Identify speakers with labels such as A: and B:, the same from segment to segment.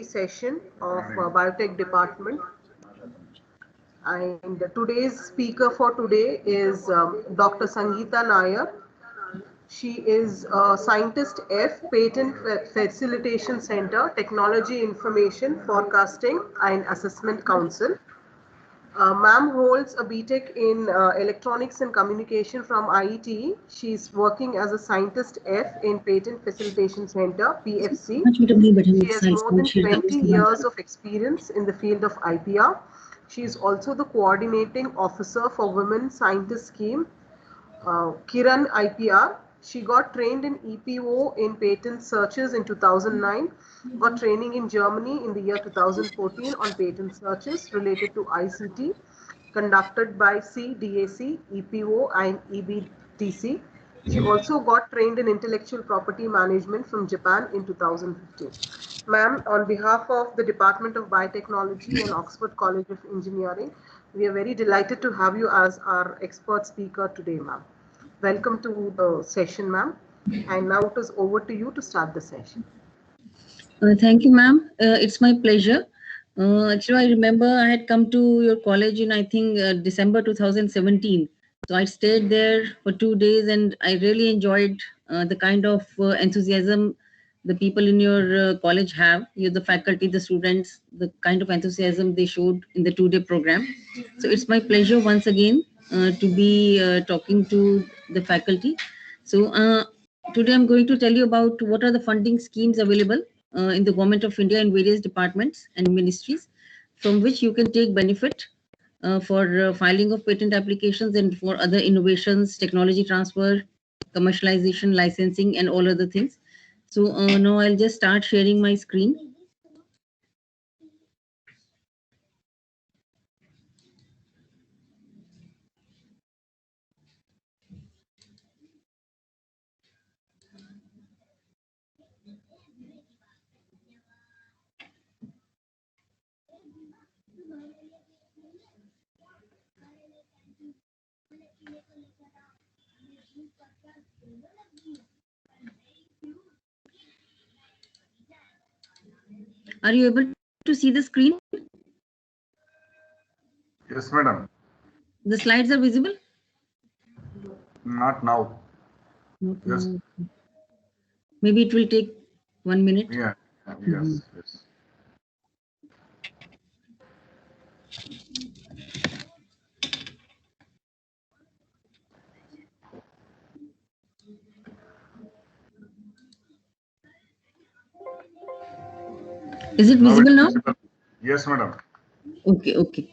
A: Session of Biotech Department, and today's speaker for today is Dr. Sangeeta Nair. She is a Scientist F, Patent Facilitation Center, Technology Information Forecasting and Assessment Council. Ma'am holds a BTech in Electronics and Communication from IETE. She's working as a Scientist F in Patent Facilitation Center, PFC. She has more than 20 years of experience in the field of IPR. She is also the coordinating officer for Women Scientist Scheme, Kiran IPR. She got trained in EPO in patent searches in 2009, got training in Germany in the year 2014 on patent searches related to ICT conducted by CDAC, EPO and EBTC. She also got trained in intellectual property management from Japan in 2015. Ma'am, on behalf of the Department of Biotechnology and Oxford College of Engineering, we are very delighted to have you as our expert speaker today, ma'am. Welcome to the session, ma'am. And now it is over to you to start the session.
B: Thank you, ma'am. It's my pleasure. Actually, I remember I had come to your college in, I think, December 2017. So I stayed there for 2 days and I really enjoyed the kind of enthusiasm the people in your college have. You, the faculty, the students, the kind of enthusiasm they showed in the 2-day program. So it's my pleasure once again to be talking to the faculty. So today I'm going to tell you about what are the funding schemes available in the Government of India in various departments and ministries from which you can take benefit for filing of patent applications and for other innovations, technology transfer, commercialization, licensing, and all other things. So now I'll just start sharing my screen. Are you able to see the screen?
C: Yes, madam.
B: The slides are visible?
C: Not now. Yes.
B: Maybe it will take 1 minute.
C: Yeah. Yes. Yes.
B: Is it visible now?
C: Yes, madam.
B: Okay, okay.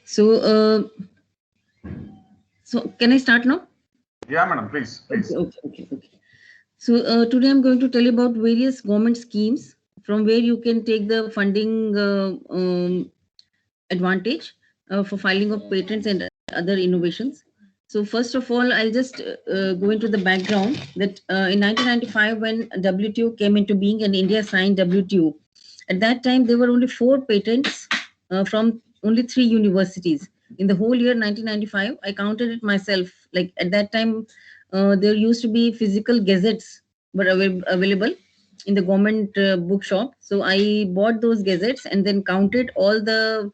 B: So, can I start now?
C: Yeah, madam, please.
B: Okay. So today I'm going to tell you about various government schemes from where you can take the funding advantage for filing of patents and other innovations. So first of all, I'll just go into the background that in 1995, when WTO came into being and India signed WTO, at that time there were only 4 patents from only 3 universities. In the whole year 1995, I counted it myself. Like at that time, there used to be physical gazettes were available in the government bookshop. So I bought those gazettes and then counted all the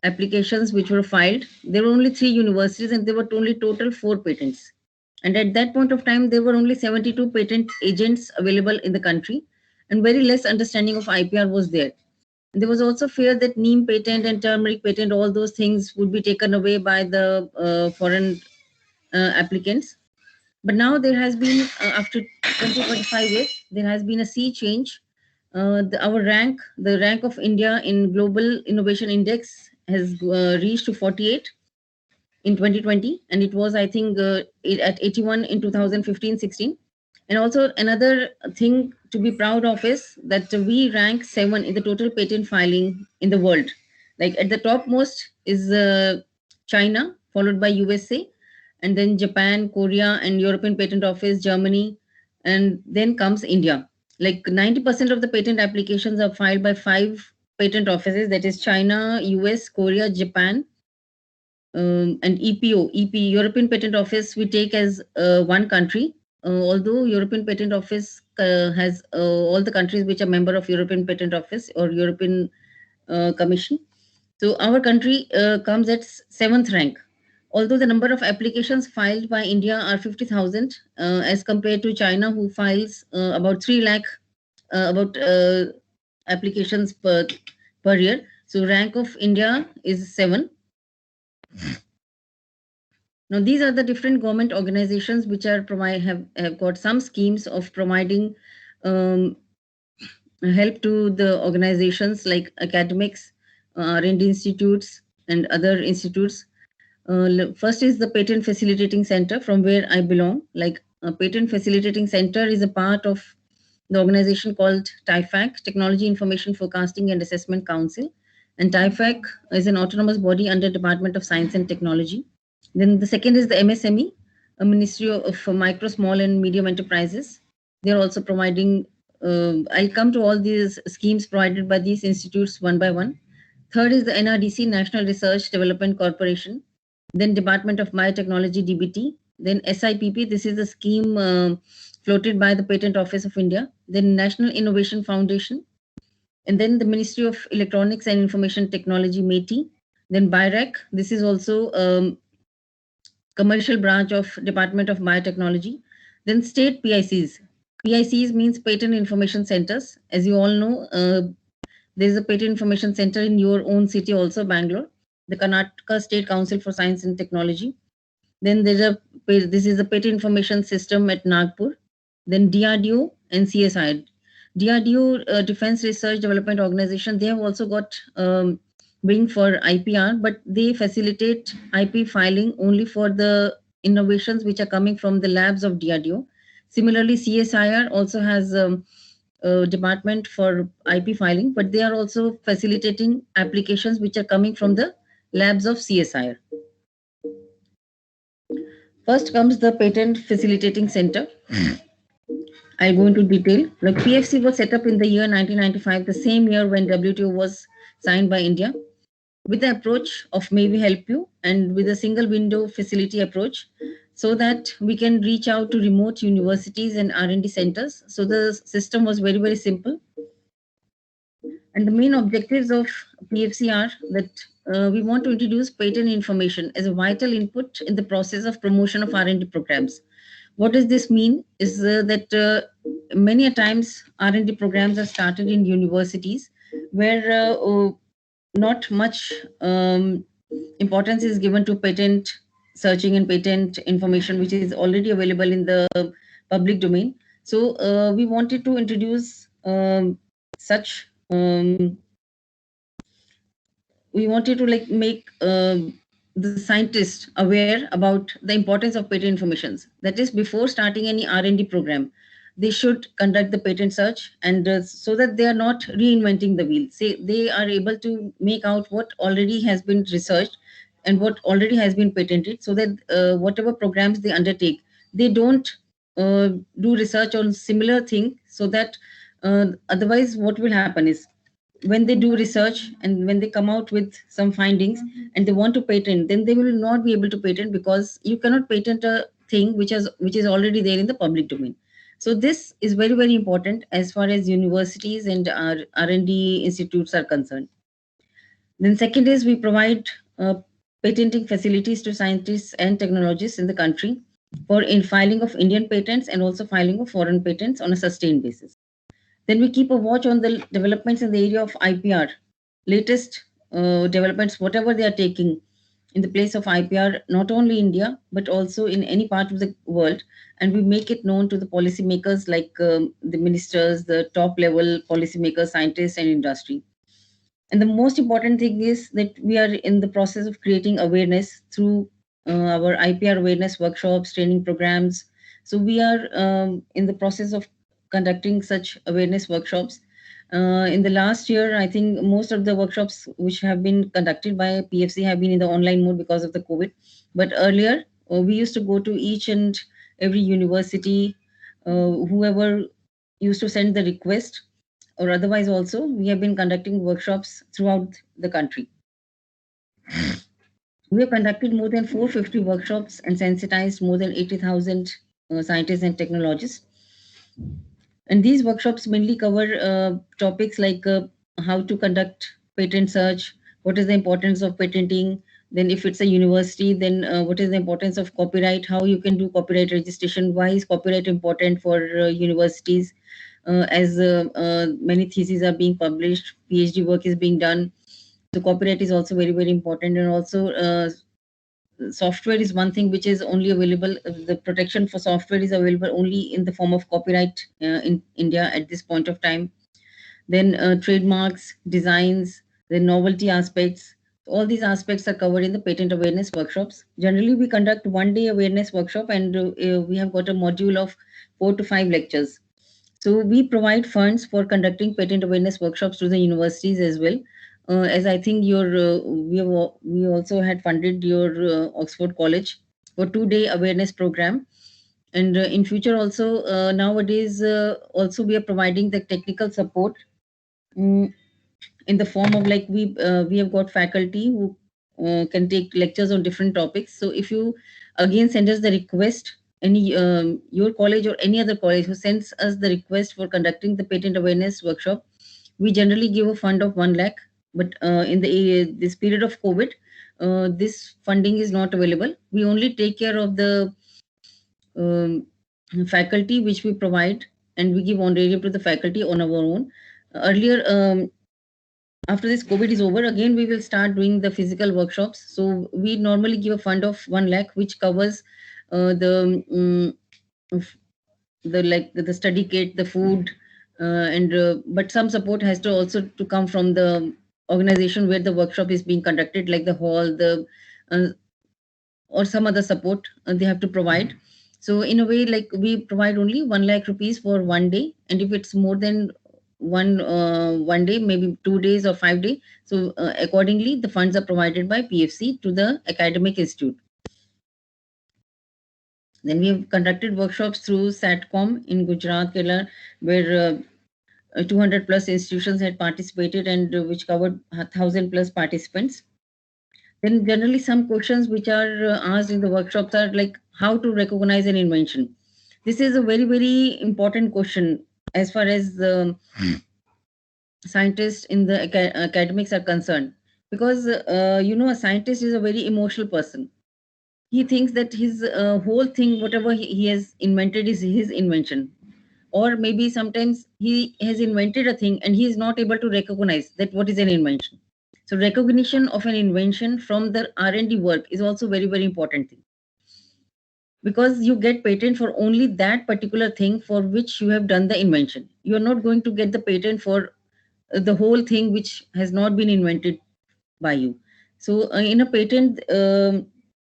B: applications which were filed. There were only 3 universities and there were only total 4 patents. And at that point of time, there were only 72 patent agents available in the country, and very less understanding of IPR was there. There was also fear that neem patent and turmeric patent, all those things would be taken away by the foreign applicants. But now there has been, after 20-25 years, there has been a sea change. Our rank, the rank of India in Global Innovation Index has reached to 48 in 2020, and it was, I think, at 81 in 2015-16. And also another thing to be proud of is that we rank 7 in the total patent filing in the world. Like at the topmost is China, followed by USA, and then Japan, Korea, and European Patent Office, Germany, and then comes India. Like 90% of the patent applications are filed by 5 patent offices, that is China, US, Korea, Japan, and EPO, European Patent Office, we take as one country, although European Patent Office has all the countries which are member of European Patent Office or European Commission. So our country comes at seventh rank. Although the number of applications filed by India are 50,000 as compared to China, who files about 3 lakh about applications per year. So rank of India is 7. Now these are the different government organizations which are have got some schemes of providing help to the organizations like academics, R&D institutes, and other institutes. First is the Patent Facilitating Center, from where I belong. Like Patent Facilitating Center is a part of the organization called TIFAC, Technology Information Forecasting and Assessment Council. And TIFAC is an autonomous body under Department of Science and Technology. Then the second is the MSME, a Ministry of Micro, Small and Medium Enterprises. They're also providing, I'll come to all these schemes provided by these institutes one by one. Third is the NRDC, National Research Development Corporation. Then Department of Biotechnology, DBT. Then SIPP, this is a scheme floated by the Patent Office of India. Then National Innovation Foundation. And then the Ministry of Electronics and Information Technology, METI. Then BIRAC, this is also commercial branch of Department of Biotechnology. Then state PICs. PICs means Patent Information Centers. As you all know, there is a Patent Information Center in your own city also, Bangalore. The Karnataka State Council for Science and Technology. Then this is a Patent Information System at Nagpur. Then DRDO and CSI. DRDO, Defense Research Development Organization, they have also got wing for IPR, but they facilitate IP filing only for the innovations which are coming from the labs of DRDO. Similarly, CSIR also has a department for IP filing, but they are also facilitating applications which are coming from the labs of CSIR. First comes the Patent Facilitating Center. I'll go into detail. Like PFC was set up in the year 1995, the same year when WTO was signed by India, with the approach of may we help you and with a single window facility approach, so that we can reach out to remote universities and R&D centers. So the system was very, very simple. And the main objectives of PFC are that we want to introduce patent information as a vital input in the process of promotion of R&D programs. What does this mean is that many a times R&D programs are started in universities where not much importance is given to patent searching and patent information, which is already available in the public domain. So we wanted to introduce such, we wanted to like make the scientists aware about the importance of patent informations. That is, before starting any R&D program, they should conduct the patent search, and so that they are not reinventing the wheel. Say they are able to make out what already has been researched and what already has been patented, so that whatever programs they undertake, they don't do research on similar thing, so that otherwise what will happen is, when they do research and when they come out with some findings and they want to patent, then they will not be able to patent, because you cannot patent a thing which is already there in the public domain. So this is very, very important as far as universities and our R&D institutes are concerned. Then second is we provide patenting facilities to scientists and technologists in the country for filing of Indian patents and also filing of foreign patents on a sustained basis. Then we keep a watch on the developments in the area of IPR, latest developments, whatever they are taking in the place of IPR, not only India, but also in any part of the world. And we make it known to the policymakers, like the ministers, the top level policymakers, scientists, and industry. And the most important thing is that we are in the process of creating awareness through our IPR awareness workshops, training programs. So we are in the process of conducting such awareness workshops. In the last year, I think most of the workshops which have been conducted by PFC have been in the online mode because of the COVID. But earlier, we used to go to each and every university, whoever used to send the request, or otherwise also, we have been conducting workshops throughout the country. We have conducted more than 450 workshops and sensitized more than 80,000 scientists and technologists. And these workshops mainly cover topics like how to conduct patent search, what is the importance of patenting, then if it's a university, then what is the importance of copyright, how you can do copyright registration, why is copyright important for universities, as many theses are being published, PhD work is being done. So copyright is also very, very important. And also software is one thing which is only available, the protection for software is available only in the form of copyright in India at this point of time. Then trademarks, designs, the novelty aspects, all these aspects are covered in the patent awareness workshops. Generally, we conduct 1-day awareness workshop, and we have got a module of 4 to 5 lectures. So we provide funds for conducting patent awareness workshops to the universities as well. As I think we also had funded your Oxford College for 2-day awareness program. And in future also, nowadays, also we are providing the technical support in the form of, like, we have got faculty who can take lectures on different topics. So if you again send us the request, any your college or any other college who sends us the request for conducting the patent awareness workshop, we generally give a fund of 1 lakh. But in this period of COVID, this funding is not available. We only take care of the um, faculty which we provide, and we give honorarium to the faculty on our own. Earlier, after this COVID is over, again we will start doing the physical workshops. So we normally give a fund of 1 lakh, which covers the study kit, the food, and but some support has to also to come from the organization where the workshop is being conducted, like the hall, the or some other support they have to provide. So in a way, like, we provide only 1 lakh rupees for 1 day, and if it's more than one day, maybe 2 days or 5 days, so accordingly the funds are provided by PFC to the academic institute. Then we have conducted workshops through SATCOM in Gujarat, Kerala, where 200 plus institutions had participated, and which covered 1,000 plus participants. Then generally some questions which are asked in the workshops are like how to recognize an invention. This is a very, very important question as far as the scientists in the academics are concerned, because a scientist is a very emotional person. He thinks that his whole thing, whatever he has invented, is his invention. Or maybe sometimes he has invented a thing and he is not able to recognize that what is an invention. So recognition of an invention from the R&D work is also very, very important thing, because you get patent for only that particular thing for which you have done the invention. You are not going to get the patent for the whole thing which has not been invented by you. So in a patent,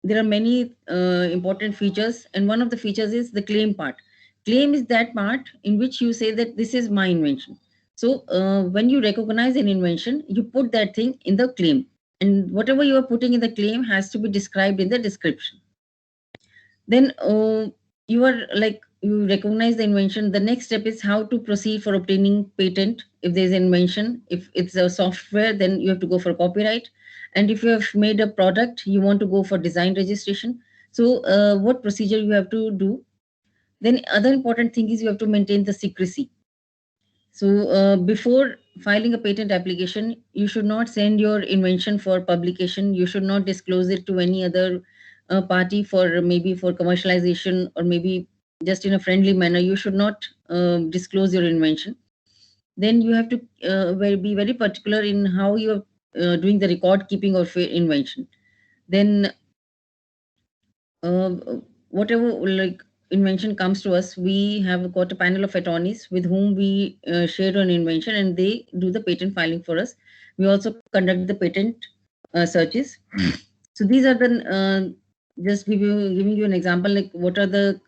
B: there are many important features, and one of the features is the claim part. Claim is that part in which you say that this is my invention. So when you recognize an invention, you put that thing in the claim, and whatever you are putting in the claim has to be described in the description. Then you recognize the invention. The next step is how to proceed for obtaining patent. If there's an invention, if it's a software, then you have to go for copyright. And if you have made a product, you want to go for design registration. So what procedure you have to do. Then other important thing is you have to maintain the secrecy. So before filing a patent application, you should not send your invention for publication. You should not disclose it to any other party for maybe for commercialization, or maybe just in a friendly manner. You should not disclose your invention. Then you have to be very particular in how you are doing the record keeping of your invention. Then whatever invention comes to us, we have got a panel of attorneys with whom we share an invention, and they do the patent filing for us. We also conduct the patent searches. So these are the just giving you an example, like what are the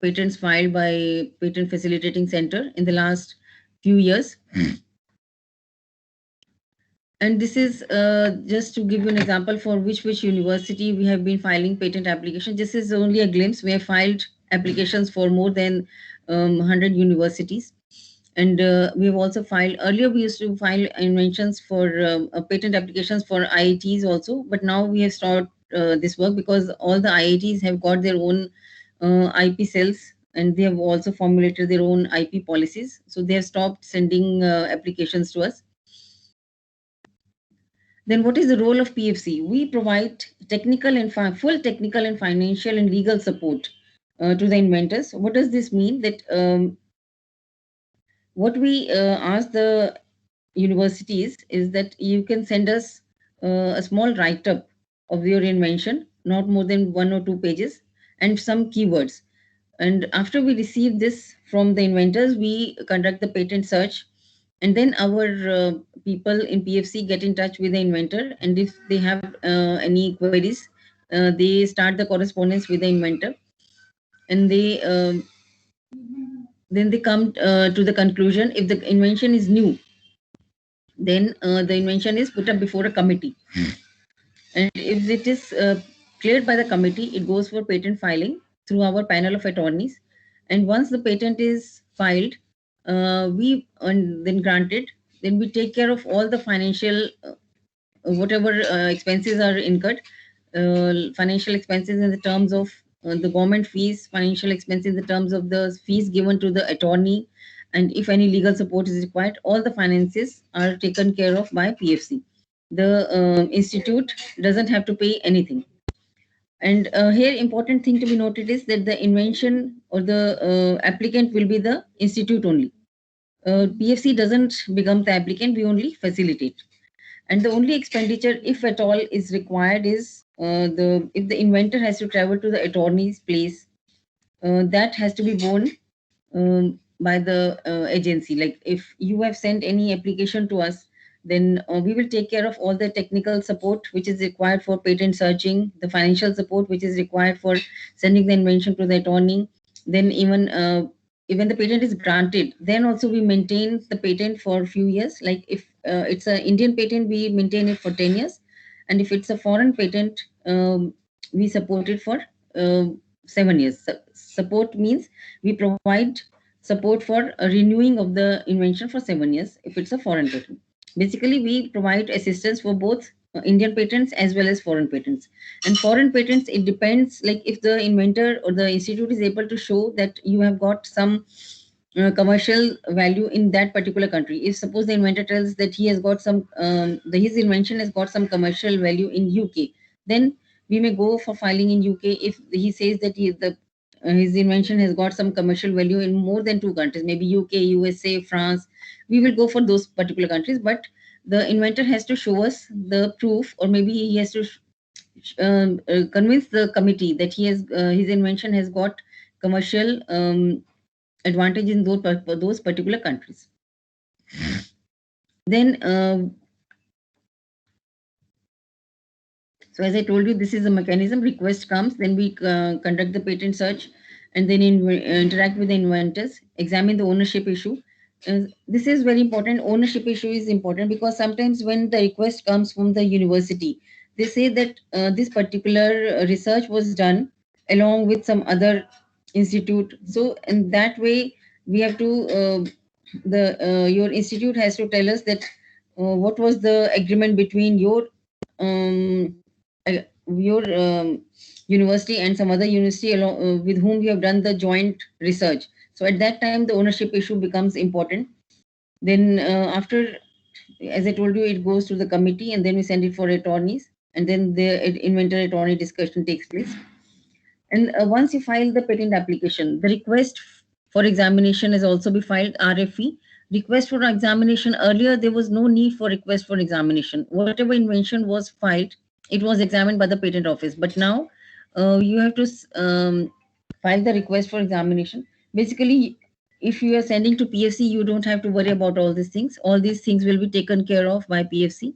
B: patents filed by Patent Facilitating Center in the last few years. And this is just to give you an example for which university we have been filing patent applications. This is only a glimpse. We have filed applications for more than 100 universities. And we have also filed, earlier we used to file inventions for patent applications for IITs also, but now we have stopped this work because all the IITs have got their own IP cells, and they have also formulated their own IP policies. So they have stopped sending applications to us. Then what is the role of PFC? We provide technical and full technical and financial and legal support to the inventors. What does this mean? That what we ask the universities is that you can send us a small write-up of your invention, not more than 1 or 2 pages, and some keywords. And after we receive this from the inventors, we conduct the patent search, and then our people in PFC get in touch with the inventor, and if they have any queries, they start the correspondence with the inventor, and then they come to the conclusion. If the invention is new, then the invention is put up before a committee, and if it is cleared by the committee, it goes for patent filing through our panel of attorneys. And once the patent is filed, we and then granted, then we take care of all the financial whatever expenses are incurred, financial expenses in the terms of the government fees, financial expenses in the terms of the fees given to the attorney, and if any legal support is required, all the finances are taken care of by PFC. The institute doesn't have to pay anything. And here important thing to be noted is that the invention or the applicant will be the institute only. PFC doesn't become the applicant, we only facilitate. And the only expenditure, if at all, is required is if the inventor has to travel to the attorney's place, that has to be borne by the agency. Like if you have sent any application to us, then we will take care of all the technical support which is required for patent searching, the financial support which is required for sending the invention to the attorney. Then even the patent is granted, then also we maintain the patent for a few years. Like if it's an Indian patent, we maintain it for 10 years. And if it's a foreign patent, we support it for 7 years. Support means we provide support for a renewing of the invention for 7 years if it's a foreign patent. Basically, we provide assistance for both Indian patents as well as foreign patents. And foreign patents, it depends, like if the inventor or the institute is able to show that you have got some commercial value in that particular country. If suppose the inventor tells that he has got some, his invention has got some commercial value in UK, then we may go for filing in UK. If he says that his invention has got some commercial value in more than 2 countries, maybe UK, USA, France, we will go for those particular countries. But the inventor has to show us the proof, or maybe he has to convince the committee that his invention has got commercial advantage in those particular countries. Then so as I told you, this is a mechanism. Request comes, then we conduct the patent search, and then interact with the inventors, examine the ownership issue. This is very important. Ownership issue is important because sometimes when the request comes from the university, they say that this particular research was done along with some other institute. So in that way, we have to your institute has to tell us that what was the agreement between your university and some other university along, with whom you have done the joint research. So at that time, the ownership issue becomes important. Then after, as I told you, it goes to the committee, and then we send it for attorneys, and then the inventor attorney discussion takes place. And once you file the patent application, the request for examination is also be filed, RFE. Request for examination, earlier there was no need for request for examination. Whatever invention was filed, it was examined by the patent office. But now you have to file the request for examination. Basically, if you are sending to PFC, you don't have to worry about all these things. All these things will be taken care of by PFC.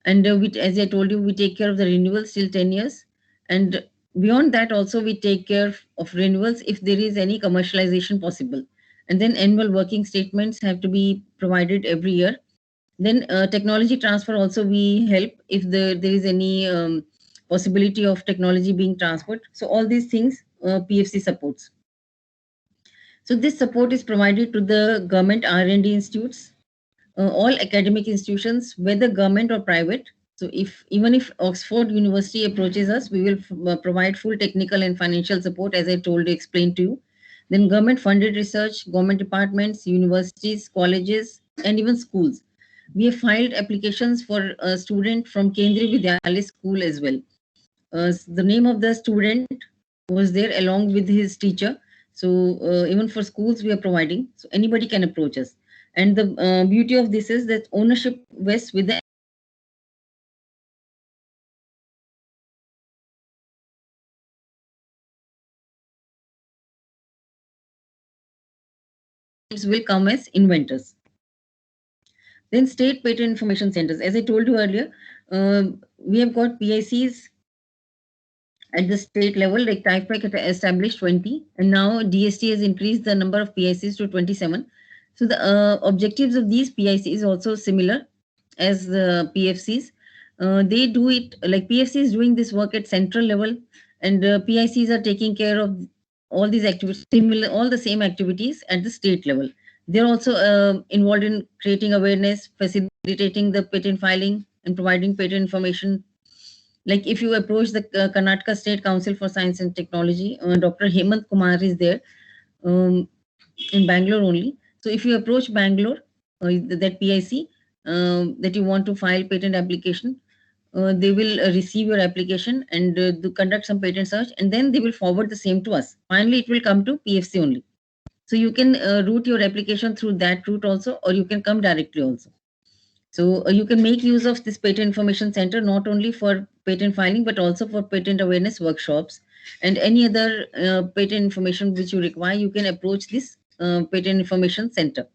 B: And as I told you, we take care of the renewals till 10 years. And beyond that, also we take care of renewals if there is any commercialization possible. And then annual working statements have to be provided every year. Then technology transfer also we help if there is any possibility of technology being transferred. So all these things PFC supports. So this support is provided to the government R&D institutes, all academic institutions, whether government or private, So even if Oxford University approaches us, we will provide full technical and financial support, as I explained to you. Then government funded research, government departments, universities, colleges, and even schools. We have filed applications for a student from Kendriya Vidyalaya School as well. The name of the student was there along with his teacher. So even for schools, we are providing. So anybody can approach us. And the beauty of this is that ownership vests with the will come as inventors. Then state patent information centers. As I told you earlier, we have got PICs at the state level, like TIFAC had established 20, and now DST has increased the number of PICs to 27. So the objectives of these PICs is also similar as the PFCs. They do it like PFC is doing this work at central level, and PICs are taking care of all these activities, similar, all the same activities at the state level. They're also involved in creating awareness, facilitating the patent filing, and providing patent information. Like if you approach the Karnataka State Council for Science and Technology, Dr. Hemant Kumar is there in Bangalore only. So if you approach Bangalore, that PIC, that you want to file patent application, they will receive your application and conduct some patent search, and then they will forward the same to us. Finally, it will come to PFC only. So you can route your application through that route also, or you can come directly also. So you can make use of this patent information center not only for patent filing but also for patent awareness workshops and any other patent information which you require. You can approach this patent information center.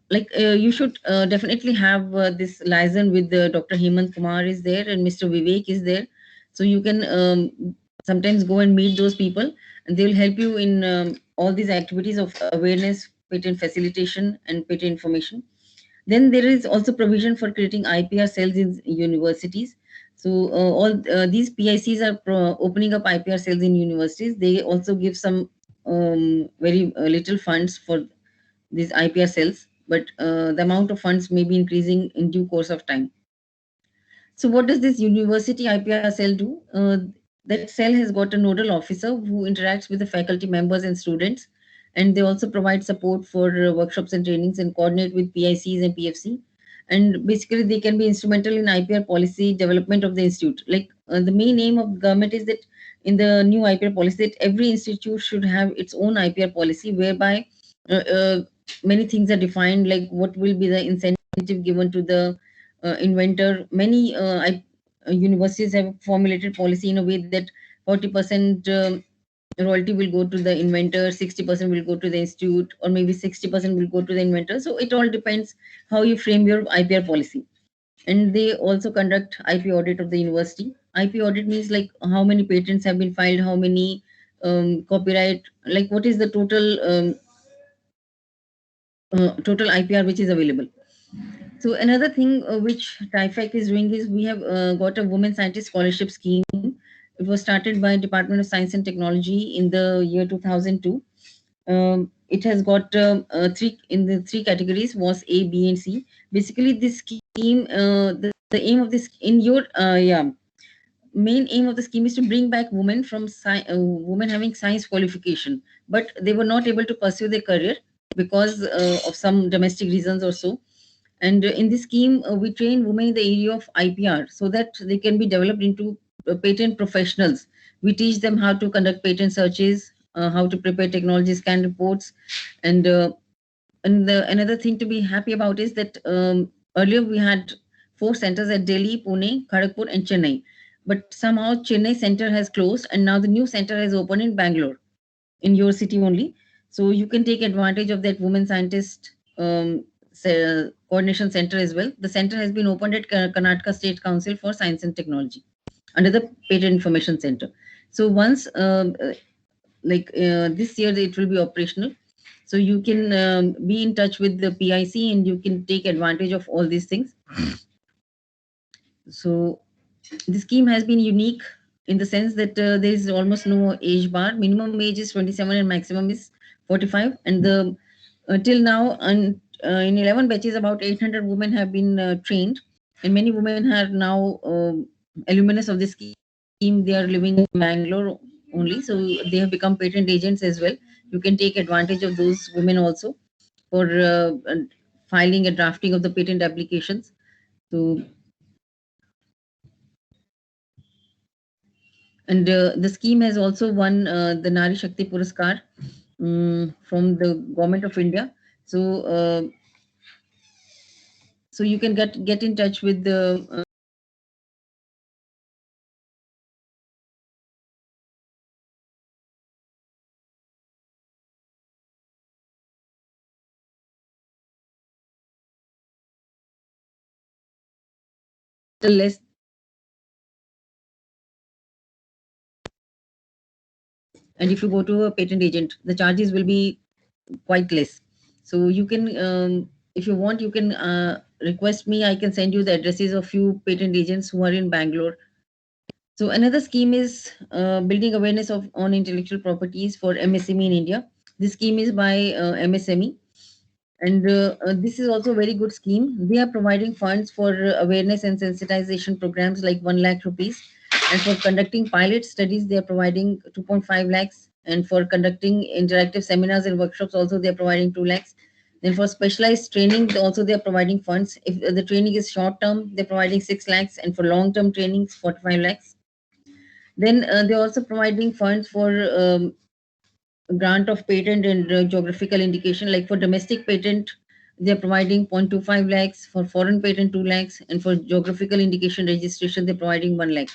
B: Like you should definitely have this liaison with Dr. Hemant Kumar is there and Mr. Vivek is there. So you can sometimes go and meet those people, and they will help you in all these activities of awareness, patent facilitation, and patent information. Then there is also provision for creating IPR cells in universities. So all these PICs are opening up IPR cells in universities. They also give some very little funds for these IPR cells, but the amount of funds may be increasing in due course of time. So what does this university IPR cell do? That cell has got a nodal officer who interacts with the faculty members and students, and they also provide support for workshops and trainings and coordinate with PICs and PFC. And basically, they can be instrumental in IPR policy development of the institute. Like the main aim of the government is that in the new IPR policy, that every institute should have its own IPR policy, whereby many things are defined, like what will be the incentive given to the inventor. Many universities have formulated policy in a way that 40% royalty will go to the inventor, 60% will go to the institute, or maybe 60% will go to the inventor. So it all depends how you frame your IPR policy. And they also conduct IP audit of the university. IP audit means like how many patents have been filed, how many copyright, like what is the total IPR which is available. So another thing which TIFAC is doing is we have got a women scientist scholarship scheme. It was started by Department of Science and Technology in the year 2002. It has got three categories: was A, B, and C. Basically, this scheme, the aim of this in your main aim of the scheme is to bring back women from women having science qualification, but they were not able to pursue their career because of some domestic reasons or so. And in this scheme, we train women in the area of IPR so that they can be developed into patent professionals. We teach them how to conduct patent searches, how to prepare technology scan reports, and another thing to be happy about is that earlier we had 4 centers at Delhi, Pune, Kharagpur, and Chennai. But somehow Chennai center has closed, and now the new center has opened in Bangalore, in your city only. So you can take advantage of that women scientist coordination center as well. The center has been opened at Karnataka State Council for Science and Technology under the Patent Information Center. So once, this year, it will be operational. So you can be in touch with the PIC and you can take advantage of all these things. So the scheme has been unique in the sense that there is almost no age bar. Minimum age is 27 and maximum is 45. And the till now, in 11 batches, about 800 women have been trained, and many women are now alumnus of this scheme. They are living in Bangalore only, so they have become patent agents as well. You can take advantage of those women also for filing and drafting of the patent applications. So, and the scheme has also won the Nari Shakti Puraskar from the government of India. So, so you can get in touch with the less, and if you go to a patent agent, the charges will be quite less. So you can, if you want, you can request me. I can send you the addresses of few patent agents who are in Bangalore. So another scheme is building awareness of on intellectual properties for MSME in India. This scheme is by MSME, and this is also a very good scheme. They are providing funds for awareness and sensitization programs like 1 lakh rupees, and for conducting pilot studies they are providing 2.5 lakhs, and for conducting interactive seminars and workshops also they are providing 2 lakhs. Then for specialized training also they are providing funds. If the training is short term, they're providing 6 lakhs, and for long term trainings 45 lakhs. Then they're also providing funds for grant of patent and geographical indication. Like for domestic patent, they're providing 0.25 lakhs, for foreign patent 2 lakhs, and for geographical indication registration they're providing 1 lakh.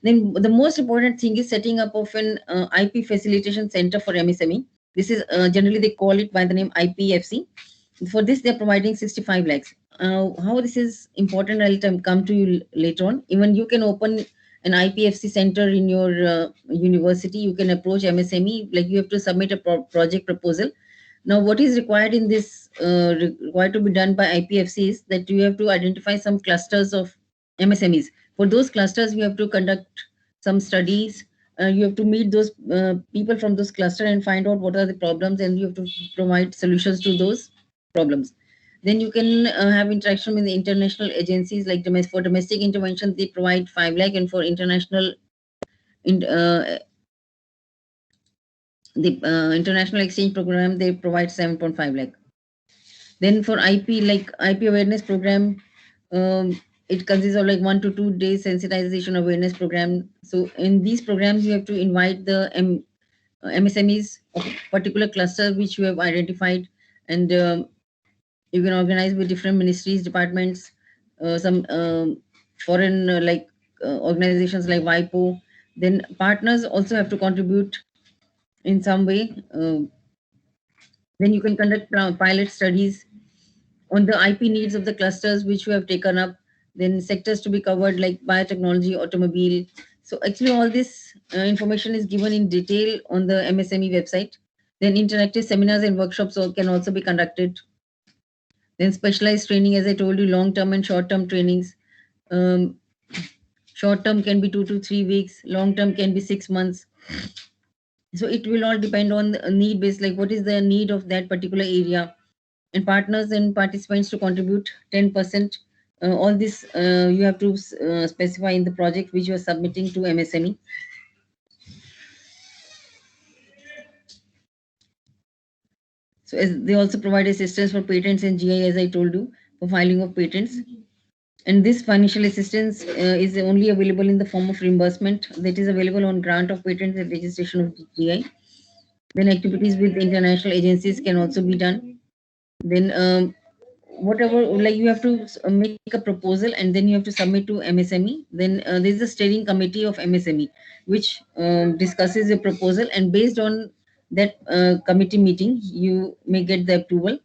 B: Then the most important thing is setting up of an IP facilitation center for MSME. This is generally they call it by the name IPFC. For this they're providing 65 lakhs. How this is important, I'll come to you later on. Even you can open an IPFC center in your university. You can approach MSME, like you have to submit a project proposal. Now, what is required in this, required to be done by IPFC is that you have to identify some clusters of MSMEs. For those clusters, you have to conduct some studies. You have to meet those people from those cluster and find out what are the problems, and you have to provide solutions to those problems. Then you can have interaction with the international agencies, like for domestic intervention, they provide 5 lakh, and for international the international exchange program, they provide 7.5 lakh. Then for IP, like IP awareness program, it consists of like 1 to 2 days sensitization awareness program. So in these programs, you have to invite the MSMEs of particular cluster which you have identified, and you can organize with different ministries, departments, some foreign organizations like WIPO. Then partners also have to contribute in some way. Then you can conduct pilot studies on the IP needs of the clusters which you have taken up. Then sectors to be covered like biotechnology, automobile. So actually all this information is given in detail on the MSME website. Then interactive seminars and workshops can also be conducted. Then specialized training, as I told you, long-term and short-term trainings. Short-term can be 2 to 3 weeks. Long-term can be 6 months. So it will all depend on the need based, like what is the need of that particular area. And partners and participants to contribute 10%. All this you have to specify in the project which you are submitting to MSME. So as they also provide assistance for patents and GI, as I told you, for filing of patents. And this financial assistance is only available in the form of reimbursement that is available on grant of patents and registration of GI. Then activities with international agencies can also be done. Then whatever, like you have to make a proposal and then you have to submit to MSME. Then there's a steering committee of MSME which discusses the proposal, and based on that committee meeting you may get the approval.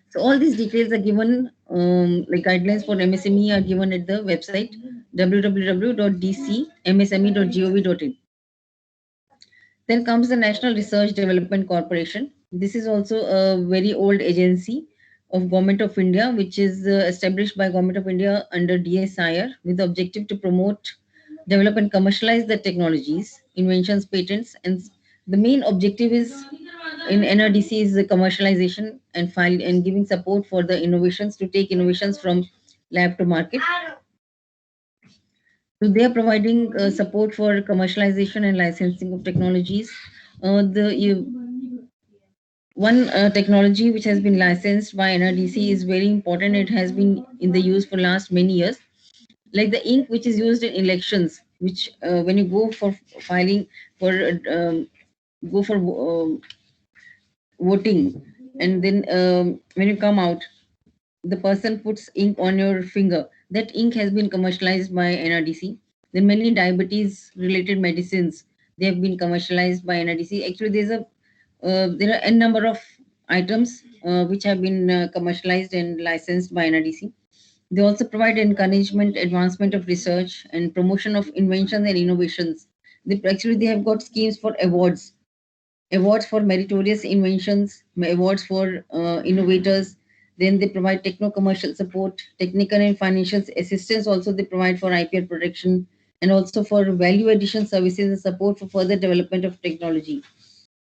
B: So all these details are given, like guidelines for MSME are given at the website www.dcmsme.gov.in. Then comes the National Research Development Corporation. This is also a very old agency of Government of India, which is established by Government of India under DSIR with the objective to promote, develop and commercialize the technologies, inventions, patents. And the main objective is in NRDC is the commercialization and file and giving support for the innovations to take innovations from lab to market. So they are providing support for commercialization and licensing of technologies. One technology which has been licensed by NRDC is very important. It has been in the use for last many years, like the ink which is used in elections, which when you go for filing for go for voting, and then when you come out, the person puts ink on your finger. That ink has been commercialized by NRDC. Then many diabetes related medicines, they have been commercialized by NRDC. Actually, there are n number of items which have been commercialized and licensed by NRDC. They also provide encouragement, advancement of research, and promotion of inventions and innovations. They have got schemes for awards for meritorious inventions, awards for innovators. Then they provide techno-commercial support, technical and financial assistance. Also, they provide for IPR protection and also for value addition services and support for further development of technology.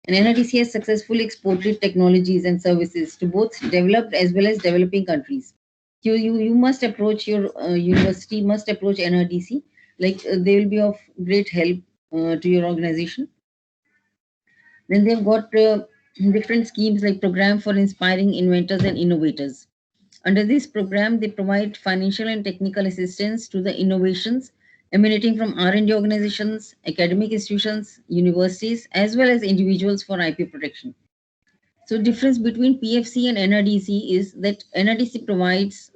B: And NRDC has successfully exported technologies and services to both developed as well as developing countries. You must approach your university, must approach NRDC. Like they will be of great help to your organization. Then they've got different schemes like Program for Inspiring Inventors and Innovators. Under this program, they provide financial and technical assistance to the innovations emanating from R&D organizations, academic institutions, universities, as well as individuals for IP protection. So difference between PFC and NRDC is that NRDC provides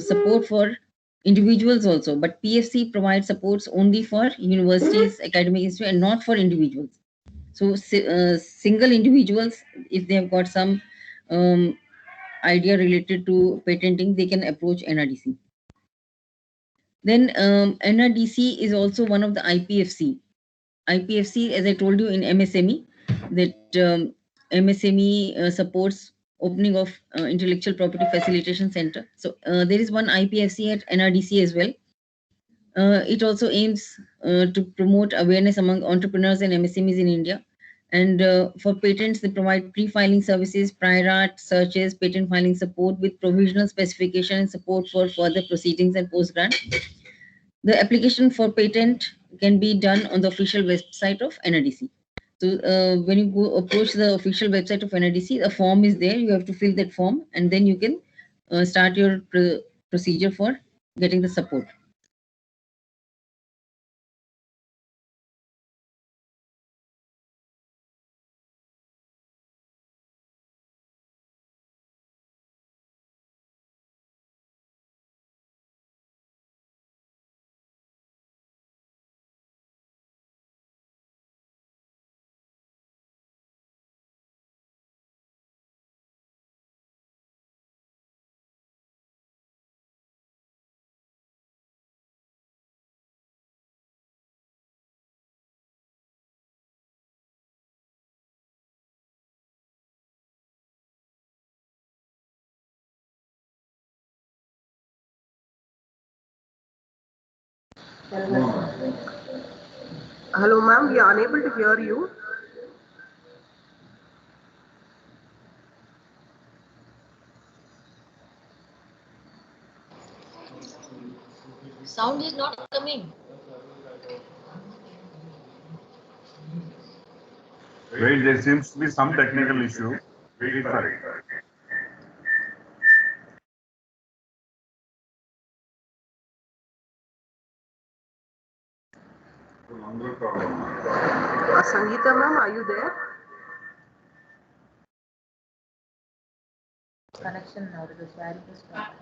B: support for individuals also, but PFC provides supports only for universities, academic institutions, and not for individuals. So single individuals, if they have got some idea related to patenting, they can approach NRDC. Then NRDC is also one of the IPFC. IPFC, as I told you in MSME, that MSME supports opening of intellectual property facilitation center. So there is one IPFC at NRDC as well. It also aims to promote awareness among entrepreneurs and MSMEs in India. And for patents, they provide pre-filing services, prior art searches, patent filing support with provisional specification and support for further proceedings and post-grant. The application for patent can be done on the official website of NRDC. So when you go approach the official website of NRDC, a form is there. You have to fill that form, and then you can start your procedure for getting the support.
A: Hello, ma'am. We are unable to hear you.
D: Sound is not coming.
C: Wait, there seems to be some technical issue. Wait for it.
A: Sangeeta, ma'am, are you there?
D: Connection now to the sharing is stopped.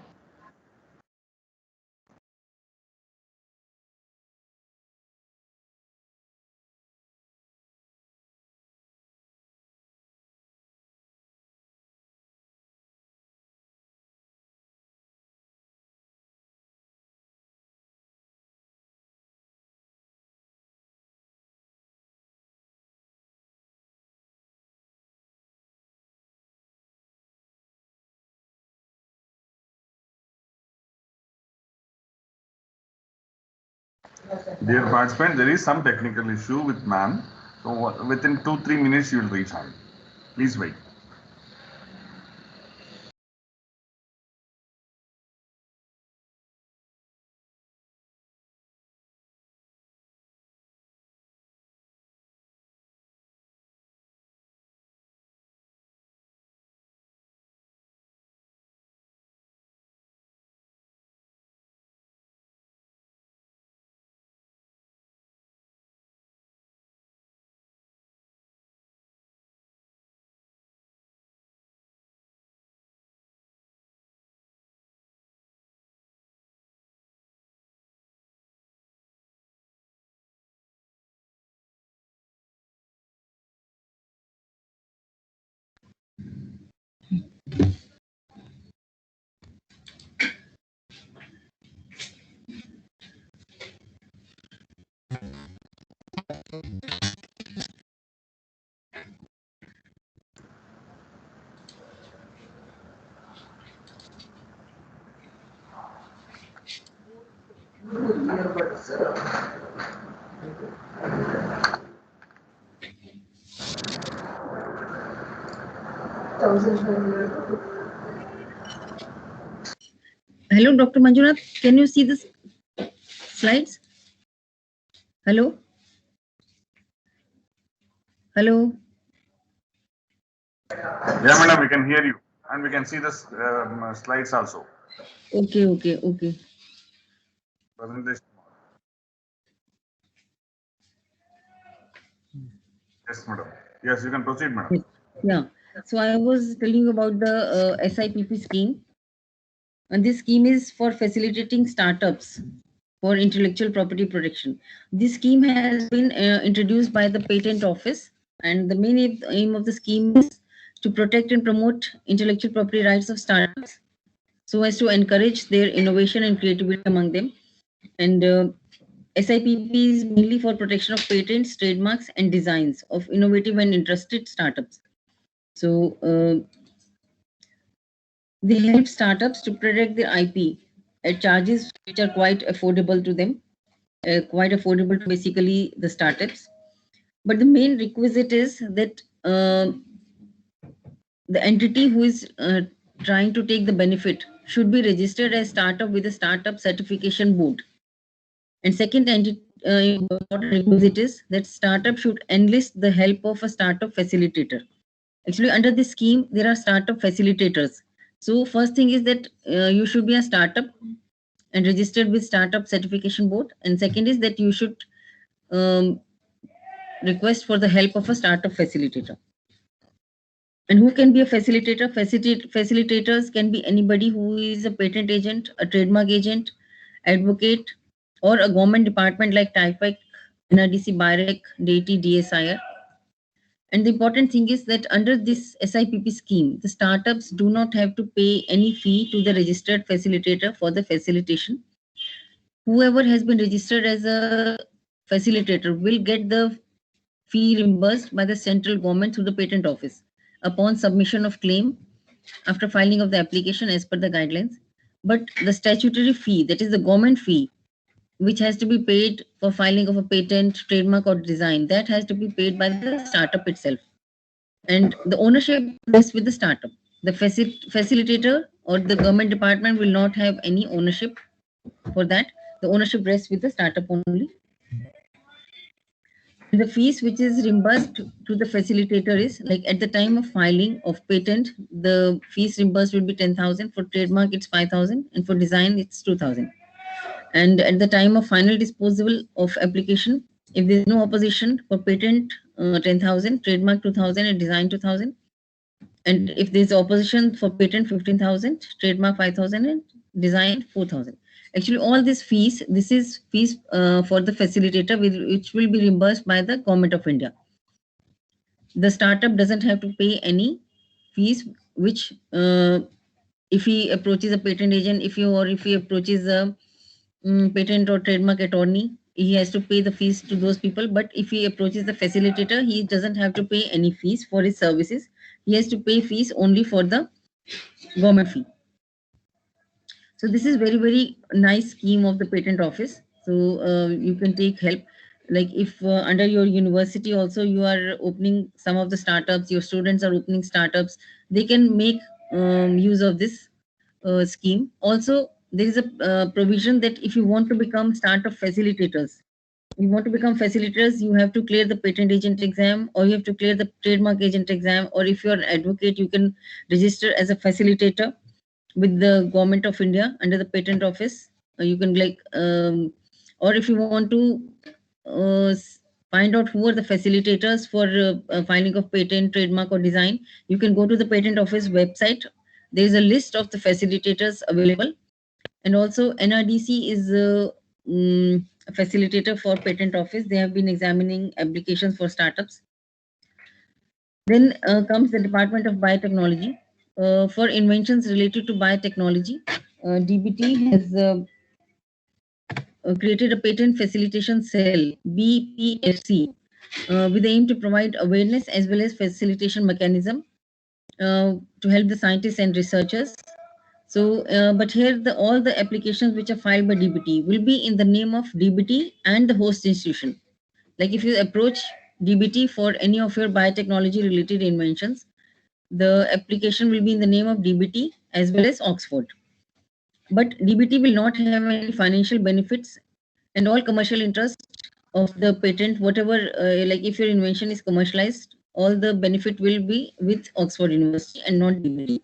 C: Dear participant, there is some technical issue with ma'am. So within 2-3 minutes, you will reach her. Please wait.
B: Hello, Dr. Manjunath. Can you see the slides? Hello? Hello?
C: Yeah, madam, we can hear you. And we can see the slides also.
B: Okay.
C: Presentation. Yes, madam. Yes, you can proceed, madam.
B: Yeah. So I was telling you about the SIPP scheme. And this scheme is for facilitating startups for intellectual property protection. This scheme has been introduced by the Patent Office, and the main aim of the scheme is to protect and promote intellectual property rights of startups so as to encourage their innovation and creativity among them. And SIPP is mainly for protection of patents, trademarks, and designs of innovative and interested startups. So they help startups to protect their IP at charges which are quite affordable to them, quite affordable to basically the startups. But the main requisite is that the entity who is trying to take the benefit should be registered as startup with a startup certification board. And second important requisite is that startup should enlist the help of a startup facilitator. Actually, under this scheme, there are startup facilitators. So first thing is that you should be a startup and registered with startup certification board. And second is that you should request for the help of a startup facilitator. And who can be a facilitator? Facilitators can be anybody who is a patent agent, a trademark agent, advocate, or a government department like TIFAC, NRDC, BIREC, DATI, DSIR. And the important thing is that under this SIPP scheme, the startups do not have to pay any fee to the registered facilitator for the facilitation. Whoever has been registered as a facilitator will get the fee reimbursed by the central government through the patent office upon submission of claim after filing of the application as per the guidelines. But the statutory fee, that is the government fee, which has to be paid for filing of a patent, trademark, or design, that has to be paid by the startup itself. And the ownership rests with the startup. The facilitator or the government department will not have any ownership for that. The ownership rests with the startup only. The fees which is reimbursed to the facilitator is like at the time of filing of patent, the fees reimbursed will be 10,000. For trademark, it's 5,000, and for design, it's 2,000. And at the time of final disposal of application, if there is no opposition, for patent 10,000, trademark 2,000, and design 2,000. And if there is opposition, for patent 15,000, trademark 5,000, and design 4,000. Actually, all these fees, this is fees for the facilitator, which will be reimbursed by the Government of India. The startup doesn't have to pay any fees, which if he approaches a patent agent, if he approaches a patent or trademark attorney, he has to pay the fees to those people. But if he approaches the facilitator, he doesn't have to pay any fees for his services. He has to pay fees only for the government fee. So this is very nice scheme of the patent office. So you can take help. Like if under your university also you are opening some of the startups, your students are opening startups, they can make use of this scheme. Also, there is a provision that if you want to become startup facilitators, you have to clear the patent agent exam, or you have to clear the trademark agent exam, or if you're an advocate, you can register as a facilitator with the Government of India under the patent office. You can or if you want to find out who are the facilitators for filing of patent, trademark, or design, you can go to the patent office website. There is a list of the facilitators available. And also NRDC is a facilitator for patent office. They have been examining applications for startups. Then comes the Department of Biotechnology. For inventions related to biotechnology, DBT has created a patent facilitation cell, BPFC, with the aim to provide awareness as well as facilitation mechanism to help the scientists and researchers. So, but here all the applications which are filed by DBT will be in the name of DBT and the host institution. Like if you approach DBT for any of your biotechnology related inventions, the application will be in the name of DBT as well as Oxford. But DBT will not have any financial benefits, and all commercial interest of the patent, whatever, like if your invention is commercialized, all the benefit will be with Oxford University and not DBT,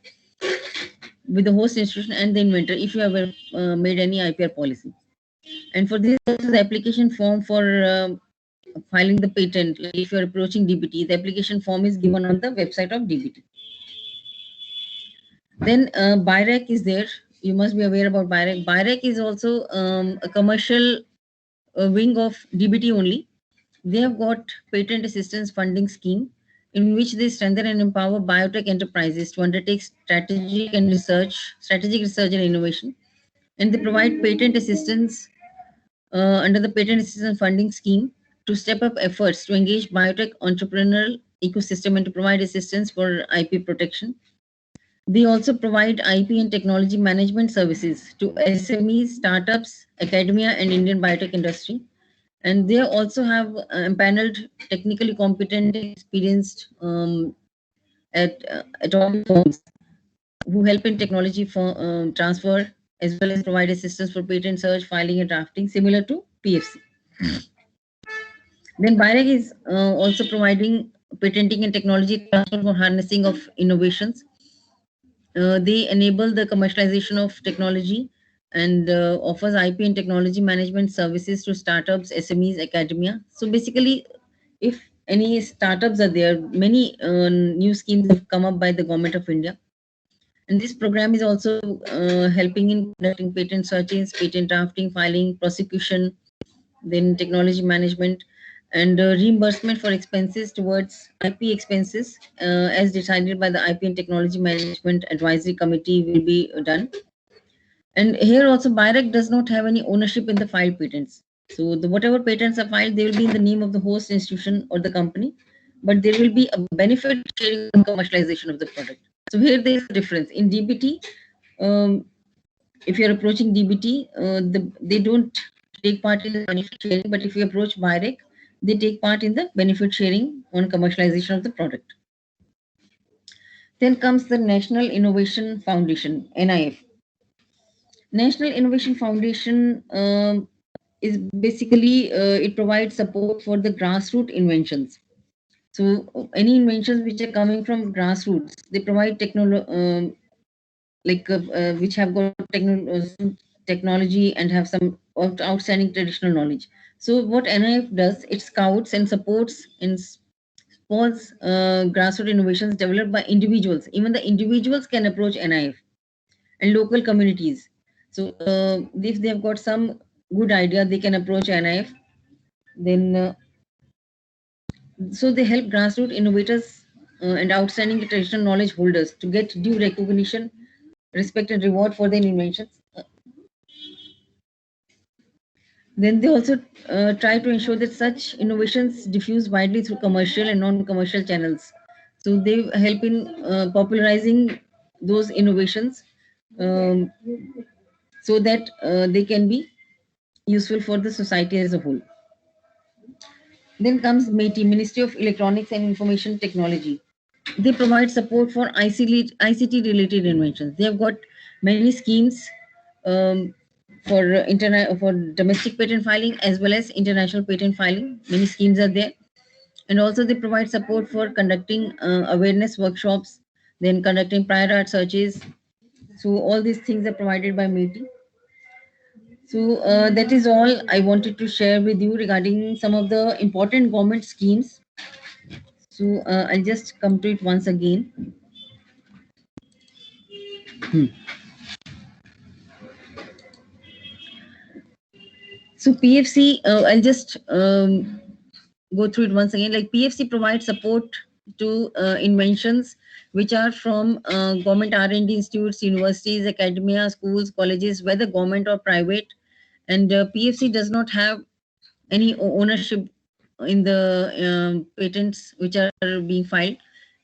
B: with the host institution and the inventor if you have made any IPR policy. And for this, also the application form for filing the patent, like if you're approaching DBT, the application form is given on the website of DBT. Then BIRAC is there. You must be aware about BIRAC. BIRAC is also a commercial wing of DBT only. They have got patent assistance funding scheme in which they strengthen and empower biotech enterprises to undertake strategic research and innovation. And they provide patent assistance under the patent assistance funding scheme to step up efforts to engage biotech entrepreneurial ecosystem and to provide assistance for IP protection. They also provide IP and technology management services to SMEs, startups, academia, and Indian biotech industry. And they also have empaneled, technically competent, experienced at all firms who help in technology for transfer as well as provide assistance for patent search, filing, and drafting, similar to PFC. Then BIRAC is also providing patenting and technology transfer for harnessing of innovations. They enable the commercialization of technology and offers IP and technology management services to startups, SMEs, academia. So basically, if any startups are there, many new schemes have come up by the Government of India. And this program is also helping in conducting patent searches, patent drafting, filing, prosecution, then technology management, and reimbursement for expenses towards IP expenses as decided by the IP and Technology Management Advisory Committee will be done. And here also BIRAC does not have any ownership in the filed patents. So whatever patents are filed, they will be in the name of the host institution or the company, but there will be a benefit sharing on commercialization of the product. So here there is a difference. In DBT, if you're approaching DBT, they don't take part in the benefit sharing, but if you approach BIRAC, they take part in the benefit sharing on commercialization of the product. Then comes the National Innovation Foundation, NIF. National Innovation Foundation is basically, it provides support for the grassroots inventions. So any inventions which are coming from grassroots, they provide which have got technology and have some outstanding traditional knowledge. So what NIF does, it scouts and supports and supports grassroots innovations developed by individuals. Even the individuals can approach NIF and local communities. So if they have got some good idea, they can approach NIF. Then so they help grassroots innovators and outstanding traditional knowledge holders to get due recognition, respect, and reward for their inventions. Then they also try to ensure that such innovations diffuse widely through commercial and non-commercial channels. So they help in popularizing those innovations so that they can be useful for the society as a whole. Then comes METI, Ministry of Electronics and Information Technology. They provide support for ICT related inventions. They have got many schemes for domestic patent filing as well as international patent filing. Many schemes are there. And also they provide support for conducting awareness workshops, then conducting prior art searches. So all these things are provided by METI. So that is all I wanted to share with you regarding some of the important government schemes. So I'll just come to it once again. So PFC, I'll just go through it once again. Like PFC provides support to inventions which are from government R&D institutes, universities, academia, schools, colleges, whether government or private. And PFC does not have any ownership in the patents which are being filed.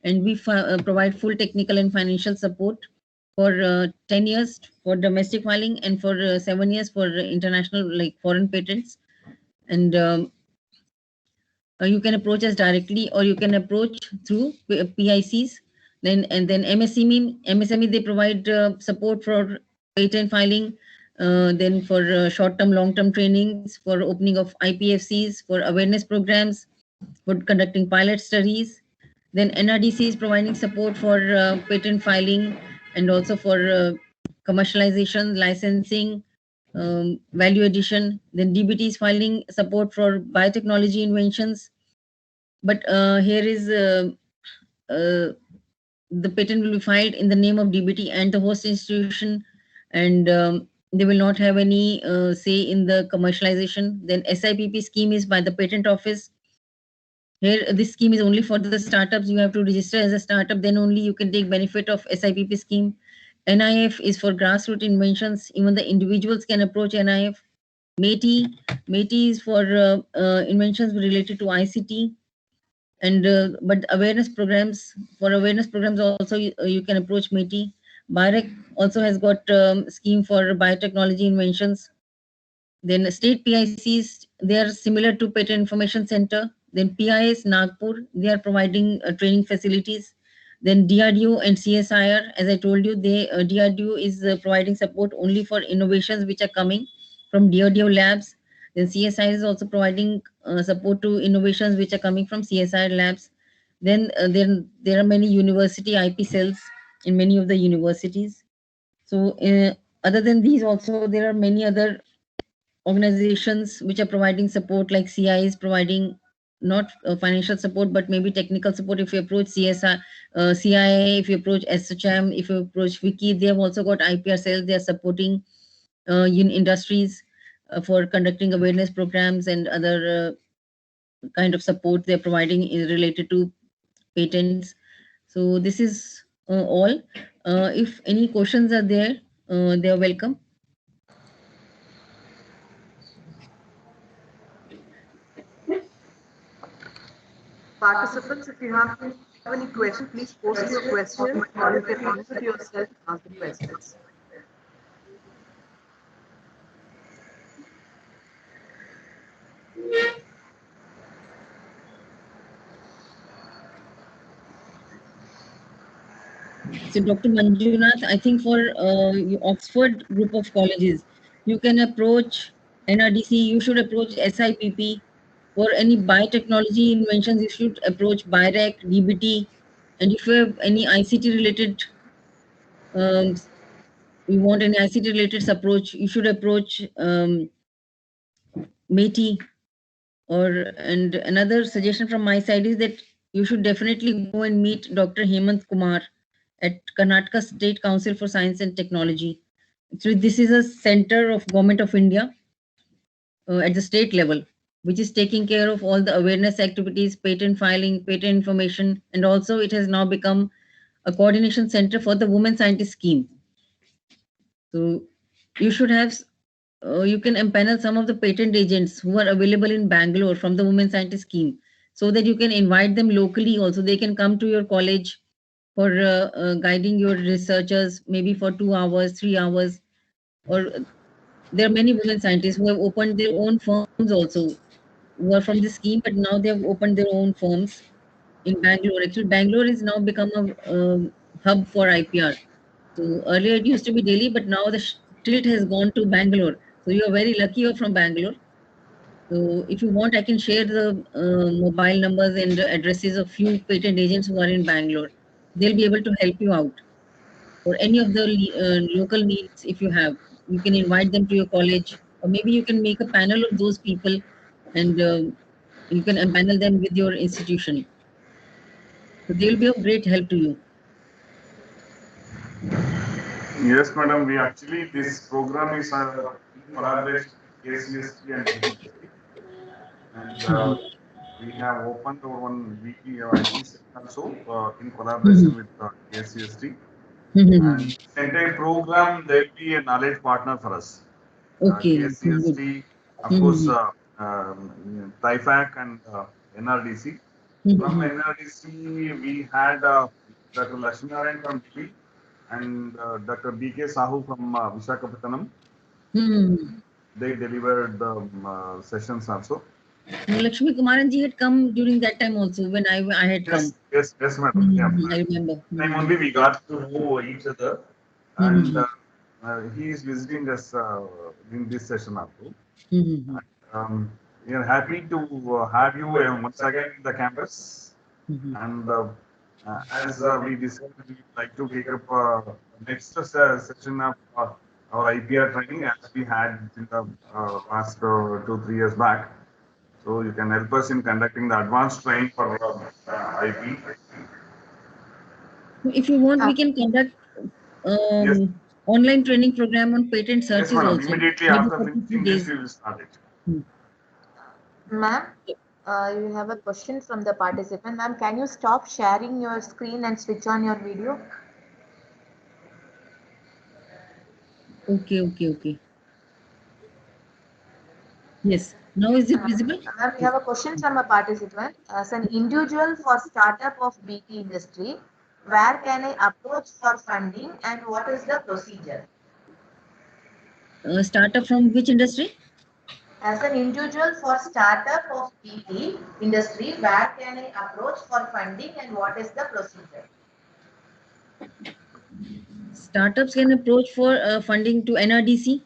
B: And we provide full technical and financial support for 10 years for domestic filing and for 7 years for international, like foreign patents. And you can approach us directly, or you can approach through PICs. Then MSME, they provide support for patent filing. Then for short-term, long-term trainings, for opening of IPFCs, for awareness programs, for conducting pilot studies. Then NRDC is providing support for patent filing, and also for commercialization, licensing, value addition. Then DBT is filing support for biotechnology inventions. But here is the patent will be filed in the name of DBT and the host institution, and they will not have any say in the commercialization. Then SIPP scheme is by the patent office. Here, this scheme is only for the startups. You have to register as a startup, then only you can take benefit of SIPP scheme. NIF is for grassroots inventions. Even the individuals can approach NIF. METI is for inventions related to ICT. And but awareness programs also, you can approach METI. BIREC also has got scheme for biotechnology inventions. Then state PICs, they are similar to Patent Information Center. Then PIS Nagpur, they are providing training facilities. Then DRDO and CSIR, as I told you, DRDO is providing support only for innovations which are coming from DRDO labs. Then CSIR is also providing support to innovations which are coming from CSIR labs. Then there are many university IP cells in many of the universities. So other than these, also there are many other organizations which are providing support, like CI is providing not financial support, but maybe technical support. If you approach CSI, CIA, if you approach SHM, if you approach Wiki, they have also got IPR cells. They are supporting industries for conducting awareness programs and other kind of support they're providing is related to patents. So this is all. If any questions are there, they are welcome.
A: Participants, if you have any question, please post your question, or you can unmute yourself and ask the questions.
B: So Dr. Manjunath, I think for Oxford group of colleges, you can approach NRDC, you should approach SIPP. For any biotechnology inventions, you should approach BIREC, DBT. And if you have any ICT related, um, you want any ICT related approach, you should approach METI. And another suggestion from my side is that you should definitely go and meet Dr. Hemant Kumar at Karnataka State Council for Science and Technology. Actually, this is a center of Government of India at the state level, which is taking care of all the awareness activities, patent filing, patent information, and also it has now become a coordination center for the Women Scientist Scheme. So you should have, you can empanel some of the patent agents who are available in Bangalore from the Women Scientist Scheme, so that you can invite them locally also. They can come to your college for guiding your researchers, maybe for 2 hours, 3 hours. Or there are many women scientists who have opened their own firms also, who are from the scheme, but now they have opened their own firms in Bangalore. Actually, Bangalore is now become a hub for IPR. So earlier it used to be Delhi, but now the tilt has gone to Bangalore. So you are very lucky you're from Bangalore. So if you want, I can share the mobile numbers and addresses of few patent agents who are in Bangalore. They'll be able to help you out for any of the local needs. If you have, you can invite them to your college, or maybe you can make a panel of those people, and you can empanel them with your institution. So they'll be of great help to you.
C: Yes, madam. We actually, this program is in collaboration with KCST and DBT. And we have opened one weekly IP session also in collaboration with KCST. And this entire program, there will be a knowledge partner for us.
B: Okay.
C: KCST, of course, TIFAC and NRDC. From NRDC, we had Dr. Lakshminarayan from Delhi. and Dr. B.K. Sahu from Visakhapatnam.
B: Hmm.
C: They delivered the sessions also.
B: No, Lakshmi Kumaran ji had come during that time also when I had come.
C: Yes, madam. Yeah.
B: I remember.
C: Time only we got to know each other, and he is visiting us in this session also. We are happy to have you once again in the campus. And as we decided, we would like to take up next session of our IPR training as we had in the past 2-3 years back. So you can help us in conducting the advanced training for IP.
B: If you want, we can conduct
C: Yes.
B: online training program on patent
C: Yes,
B: searches
C: madam.
B: also.
C: Immediately
B: Maybe
C: after
B: 42
C: finishing this,
B: days.
C: we will start it.
D: Ma'am, you have a question from the participant. Ma'am, can you stop sharing your screen and switch on your video?
B: Okay. Yes. Now is it visible?
D: Ma'am, we have a question from a participant. As an individual for startup of BT industry, where can I approach for funding and what is the procedure?
B: Startup from which industry?
D: As an individual for startup of BT industry, where can I approach for funding and what is the procedure?
B: Startups can approach for funding to NRDC.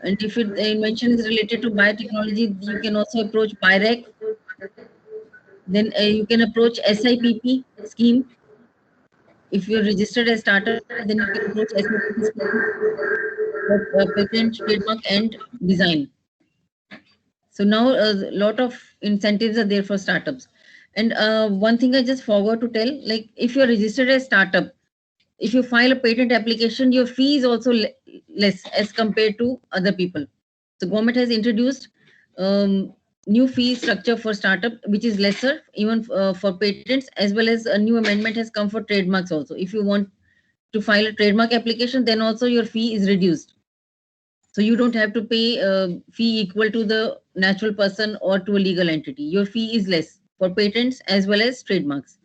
B: And if it invention is related to biotechnology, you can also approach BIREC. Then you can approach SIPP scheme. If you're registered as startup, then you can approach SIPP scheme for patent, trademark, and design. So now a lot of incentives are there for startups. And one thing I just forgot to tell, like if you're registered as startup, if you file a patent application, your fee is also less as compared to other people. So government has introduced new fee structure for startup, which is lesser even for patents, as well as a new amendment has come for trademarks also. If you want to file a trademark application, then also your fee is reduced. So you don't have to pay a fee equal to the natural person or to a legal entity. Your fee is less for patents as well as trademarks.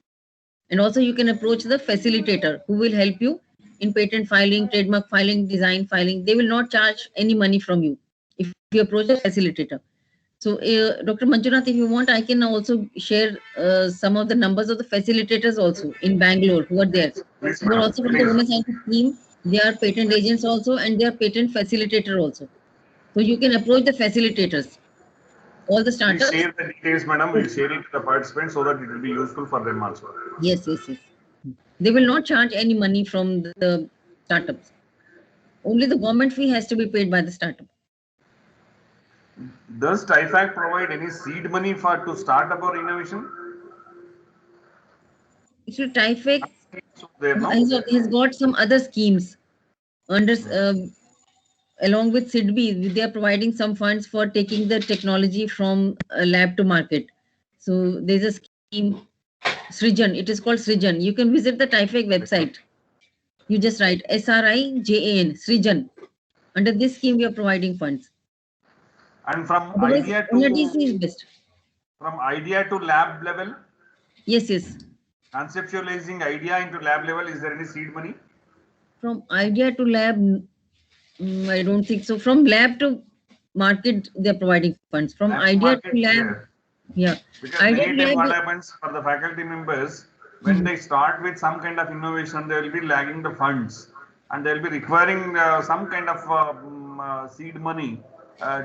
B: And also you can approach the facilitator who will help you in patent filing, trademark filing, design filing. They will not charge any money from you if you approach a facilitator. So Dr. Manjunath, if you want, I can also share some of the numbers of the facilitators also in Bangalore who are there.
C: Please,
B: Who are
C: madam.
B: also from the Women Scientist team. They are patent agents also and they are patent facilitator also. So you can approach the facilitators. All the
C: Please
B: startups.
C: share the details, madam. We'll share it to the participants so that it will be useful for them also.
B: Yes. They will not charge any money from the startups. Only the government fee has to be paid by the startup.
C: Does TIFAC provide any seed money for to start up our innovation?
B: Actually, TIFAC
C: So there now.
B: has got some other schemes under along with SIDBI. They are providing some funds for taking the technology from lab to market. So there's a scheme, Srijan. It is called Srijan. You can visit the TIFAC website. You just write SRIJAN, Srijan. Under this scheme, we are providing funds.
C: And from
B: Otherwise,
C: idea
B: NRDC
C: to
B: is best.
C: from idea to lab level,
B: Yes.
C: conceptualizing idea into lab level, is there any seed money?
B: From idea to lab, I don't think so. From lab to market, they're providing funds. From
C: Lab
B: idea
C: market,
B: to lab,
C: yeah.
B: yeah.
C: Because
B: Idea
C: many
B: to
C: times
B: lab,
C: what happens for the faculty members, when they start with some kind of innovation, they will be lagging the funds and they will be requiring some kind of seed money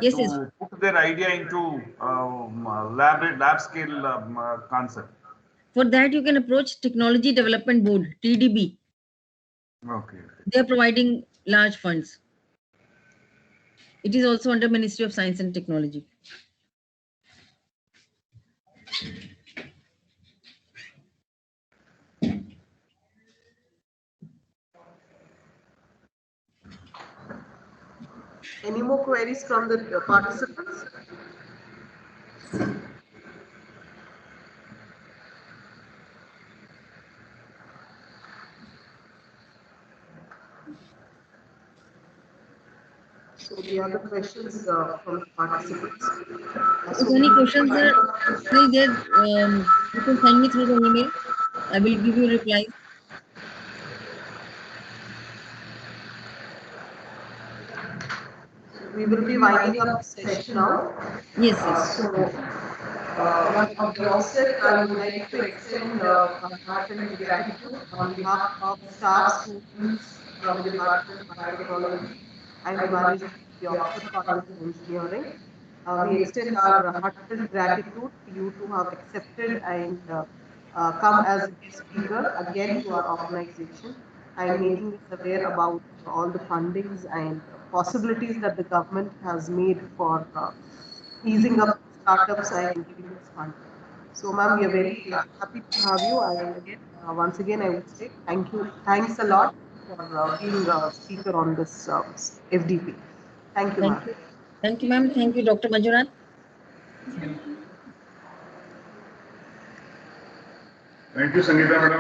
B: yes.
C: to put their idea into lab scale concept.
B: For that, you can approach Technology Development Board, TDB.
C: Okay.
B: They're providing large funds. It is also under Ministry of Science and Technology.
A: Any more queries from the participants? So the other questions from the participants.
B: If any questions are still there, you can send me through the email. I will give you replies.
A: we will be winding up the session now.
B: Yes, yes.
A: At the outset, I would like to extend a heartfelt gratitude on behalf of staff, students from the Department of Biotechnology and the management of the Oxford College of Engineering. We extend our heartfelt gratitude to you to have accepted and come as a guest speaker again to our organization and making us aware about all the fundings and possibilities that the government has made for easing up startups and giving us funding. So, ma'am, we are very happy to have you. And again, once again, I would say thank you. Thanks a lot for being a speaker on this FDP. Thank you, ma'am.
B: Thank you, ma'am. Thank you, Dr. Manjunath.
C: Thank you, Sangeeta madam.